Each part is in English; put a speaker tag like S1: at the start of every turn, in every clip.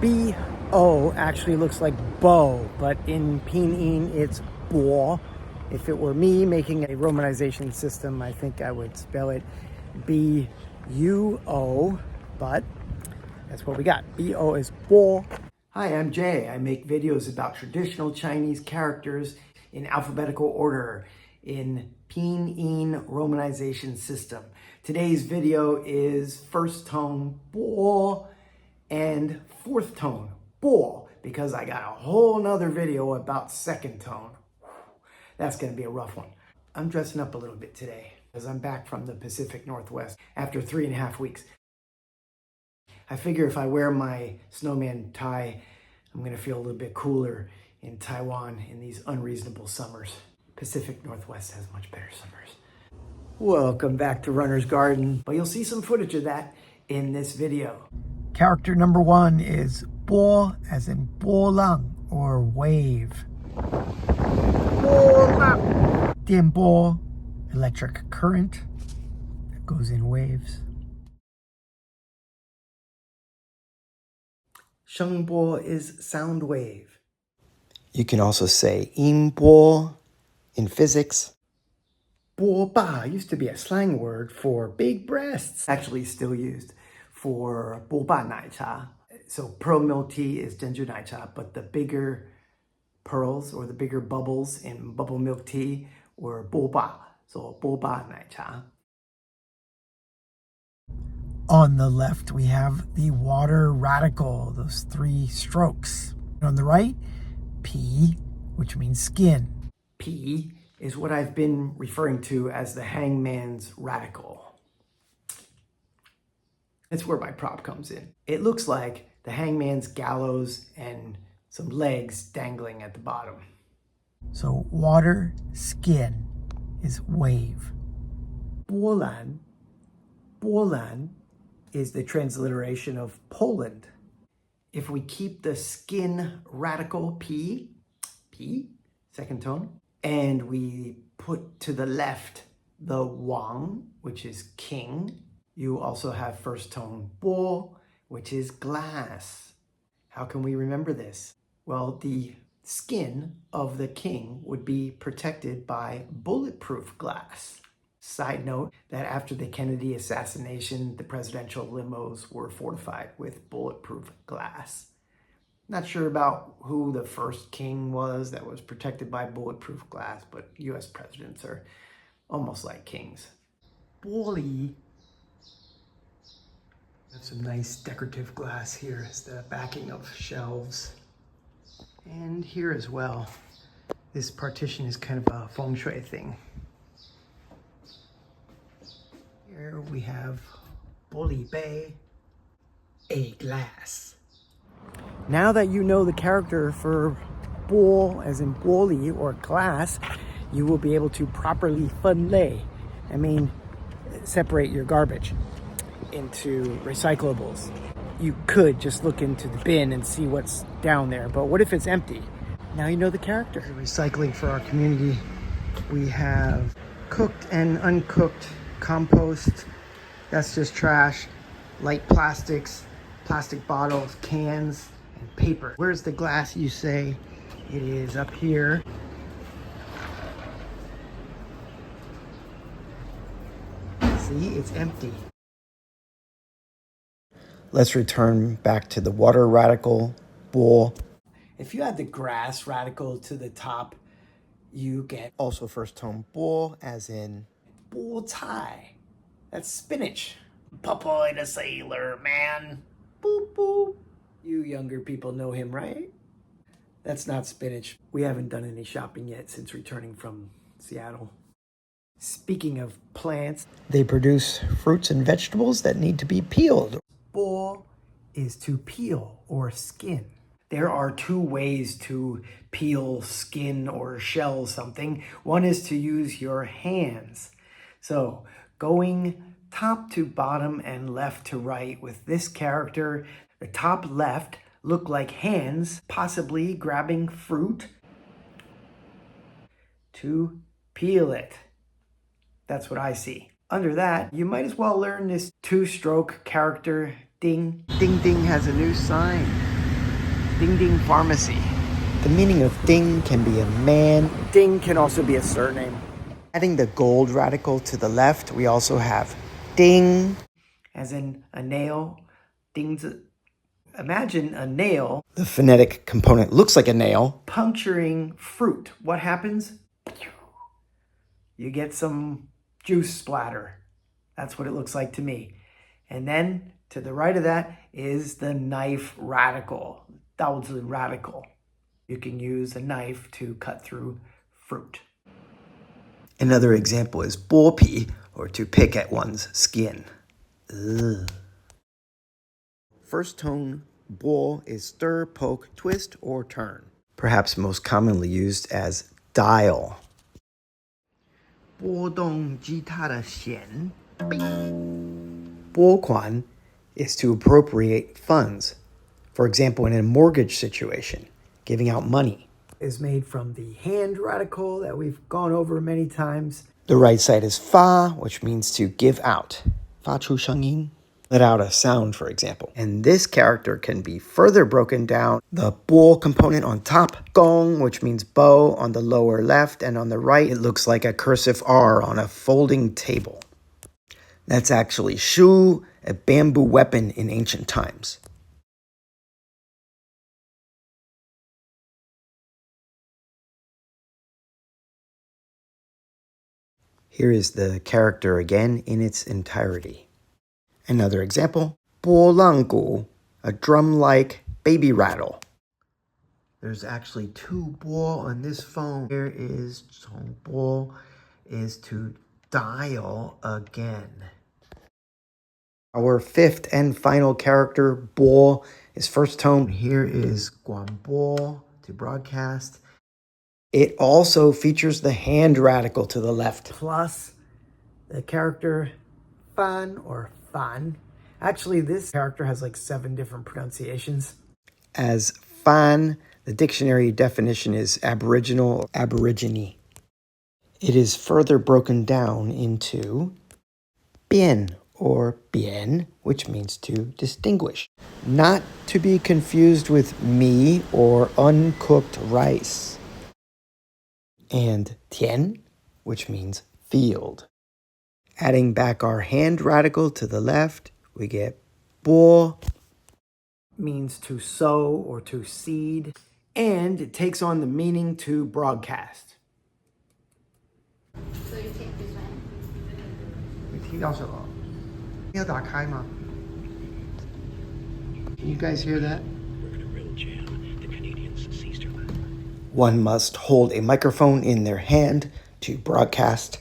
S1: B-O actually looks like bow, but in Pinyin it's bo. If it were me making a romanization system, I think I would spell it B-U-O, but that's what we got. B-O is bo. Hi, I'm Jay. I make videos about traditional Chinese characters in alphabetical order in Pinyin romanization system. Today's video is first tone bo and fourth tone bo, because I got a whole nother video about second tone. That's gonna be a rough one. I'm dressing up a little bit today because I'm back from the Pacific Northwest after 3.5 weeks. I figure if I wear my snowman tie, I'm gonna feel a little bit cooler in Taiwan in these unreasonable summers. Pacific Northwest has much better summers. Welcome back to Runner's Garden. But you'll see some footage of that in this video. Character number 1 is bo, as in bo lang, or wave. Bo lang. Dianbo, electric current that goes in waves. Shengbo is sound wave. You can also say yinbo in physics. Bo ba used to be a slang word for big breasts. Actually still used for bo ba nai cha. So pearl milk tea is ginger nai cha, but the bigger pearls or the bigger bubbles in bubble milk tea were bo ba. So bo ba nai cha. On the left, we have the water radical, those 3 strokes. On the right, P, which means skin. P is what I've been referring to as the hangman's radical. That's where my prop comes in. It looks like the hangman's gallows and some legs dangling at the bottom. So water, skin is wave. Bolan, Bolan is the transliteration of Poland. If we keep the skin radical P, second tone, and we put to the left the Wang, which is king, you also have first tone bo, which is glass. How can we remember this? Well, the skin of the king would be protected by bulletproof glass. Side note that after the Kennedy assassination, the presidential limos were fortified with bulletproof glass. Not sure about who the first king was that was protected by bulletproof glass, but US presidents are almost like kings. Bolli. That's some nice decorative glass here as the backing of shelves. And here as well. This partition is kind of a feng shui thing. Here we have Bolli Bay, a glass. Now that you know the character for bo, as in bolli or glass, you will be able to properly分类. I mean, separate your garbage into recyclables. You could just look into the bin and see what's down there, but what if it's empty? Now you know the character. Recycling for our community. We have cooked and uncooked compost. That's just trash. Light plastics, plastic bottles, cans, and paper. Where's the glass, you say? It is up here. See, it's empty. Let's return back to the water radical bo. If you add the grass radical to the top, you get also first tone bo, as in bo tai. That's spinach. Popeye the Sailor Man. Boop, boop. You younger people know him, right? That's not spinach. We haven't done any shopping yet since returning from Seattle. Speaking of plants, they produce fruits and vegetables that need to be peeled. Bo is to peel or skin. There are 2 ways to peel, skin, or shell something. One is to use your hands. So going top to bottom and left to right with this character, the top left look like hands, possibly grabbing fruit to peel it. That's what I see. Under that, you might as well learn this 2-stroke character. Ding, ding, ding has a new sign. Ding Ding Pharmacy. The meaning of ding can be a man. Ding can also be a surname. Adding the gold radical to the left, we also have ding, as in a nail. Ding's. Imagine a nail. The phonetic component looks like a nail. Puncturing fruit. What happens? You get some juice splatter. That's what it looks like to me. And then to the right of that is the knife radical. 刀子 radical. You can use a knife to cut through fruit. Another example is 剥皮, or to pick at one's skin. Ugh. First tone 剥 is stir, poke, twist, or turn. Perhaps most commonly used as dial. 拨动吉他的弦. 拨款 is to appropriate funds. For example, in a mortgage situation, giving out money. Is made from the hand radical that we've gone over many times. The right side is fa, which means to give out. 发出声音. Let out a sound, for example. And this character can be further broken down. The 拨 component on top, gong, which means bow, on the lower left, and on the right, it looks like a cursive R on a folding table. That's actually shu, a bamboo weapon in ancient times. Here is the character again in its entirety. Another example, 拨浪鼓, a drum-like baby rattle. There's actually two 拨 on this phone. Here is 重拨, is to dial again. Our fifth and final character, 拨, is first tone. Here is 广播, to broadcast. It also features the hand radical to the left. Plus the character 翻 or fan. Actually, this character has like 7 different pronunciations. As fan, the dictionary definition is aboriginal or aborigine. It is further broken down into 变 or 扁, which means to distinguish. Not to be confused with mi or uncooked rice. And 田, which means field. Adding back our hand radical to the left, we get 播, means to sow or to seed, and it takes on the meaning to broadcast.
S2: So you take this one.
S1: 你听到什么？要打开吗？ Can you guys hear that? One must hold a microphone in their hand to broadcast.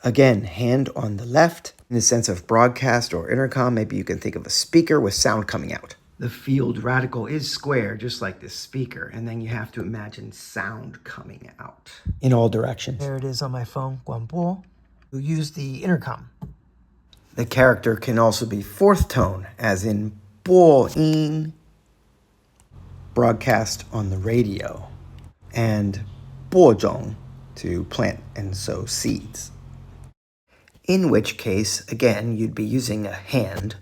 S1: Again, hand on the left. In the sense of broadcast or intercom, maybe you can think of a speaker with sound coming out. The field radical is square, just like this speaker, and then you have to imagine sound coming out in all directions. There it is on my phone, 广播. You use the intercom. The character can also be fourth tone, as in 播音, broadcast on the radio, and 播种, to plant and sow seeds. In which case, again, you'd be using a hand.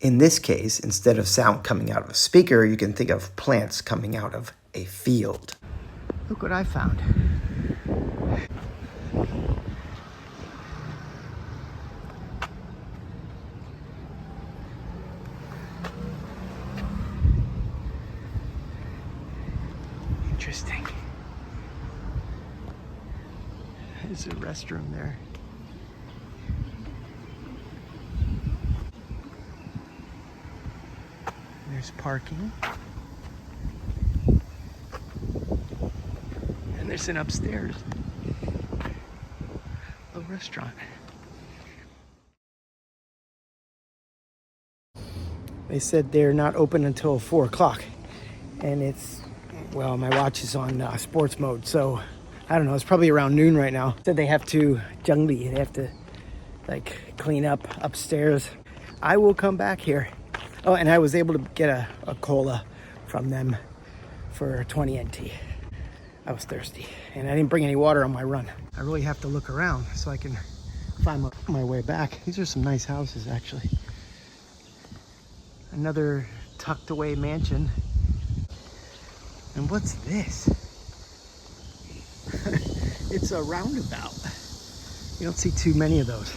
S1: In this case, instead of sound coming out of a speaker, you can think of plants coming out of a field. Look what I found. Interesting. There's a restroom there. There's parking. And there's an upstairs, a restaurant. They said they're not open until 4 o'clock. And it's, well, my watch is on sports mode, so I don't know, it's probably around noon right now. Said they have to, 整理, they have to like clean up upstairs. I will come back here. Oh, and I was able to get a cola from them for 20 NT. I was thirsty, and I didn't bring any water on my run. I really have to look around so I can find my way back. These are some nice houses, actually. Another tucked away mansion. And what's this? It's a roundabout. You don't see too many of those.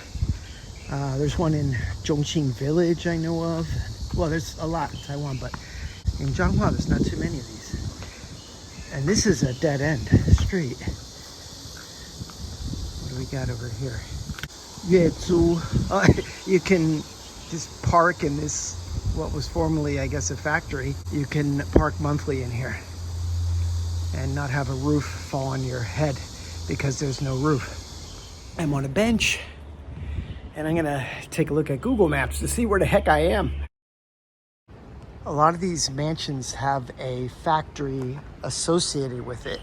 S1: There's one in Zhongqing Village I know of. Well, there's a lot in Taiwan, but in Changhua there's not too many of these. And this is a dead end street. What do we got over here? You can just park in this, what was formerly, I guess, a factory. You can park monthly in here and not have a roof fall on your head because there's no roof. I'm on a bench and I'm gonna take a look at Google Maps to see where the heck I am. A lot of these mansions have a factory associated with it.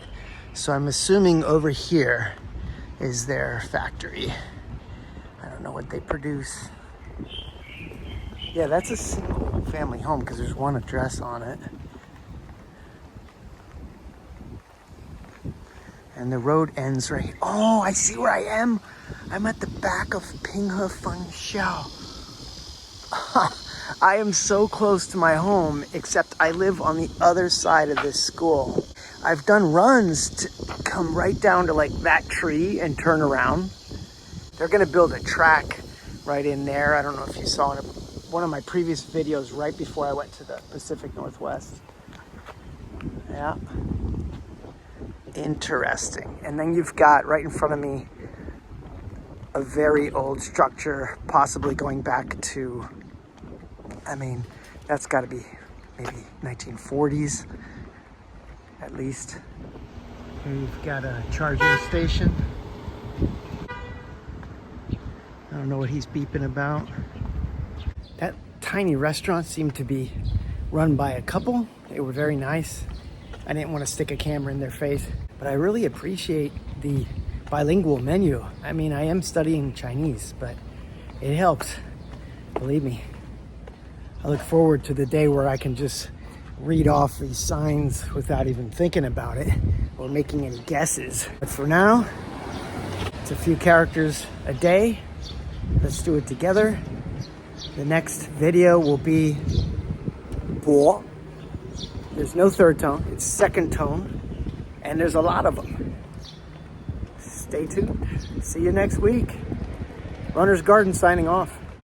S1: So I'm assuming over here is their factory. I don't know what they produce. Yeah, that's a single family home because there's one address on it. And the road ends right here. Oh, I see where I am. I'm at the back of ㄅㄛ1st. I am so close to my home, except I live on the other side of this school. I've done runs to come right down to like that tree and turn around. They're gonna build a track right in there. I don't know if you saw in one of my previous videos right before I went to the Pacific Northwest. Yeah. Interesting. And then you've got right in front of me a very old structure, possibly going back to, I mean, that's got to be maybe 1940s at least. Here you've got a charging station. I don't know what he's beeping about. That tiny restaurant seemed to be run by a couple. They were very nice. I didn't want to stick a camera in their face, but I really appreciate the bilingual menu. I mean, I am studying Chinese, but it helps, believe me. I look forward to the day where I can just read off these signs without even thinking about it or making any guesses. But for now, it's a few characters a day. Let's do it together. The next video will be bo. There's no third tone, it's second tone, and there's a lot of them. Stay tuned. See you next week. Runner's Garden signing off.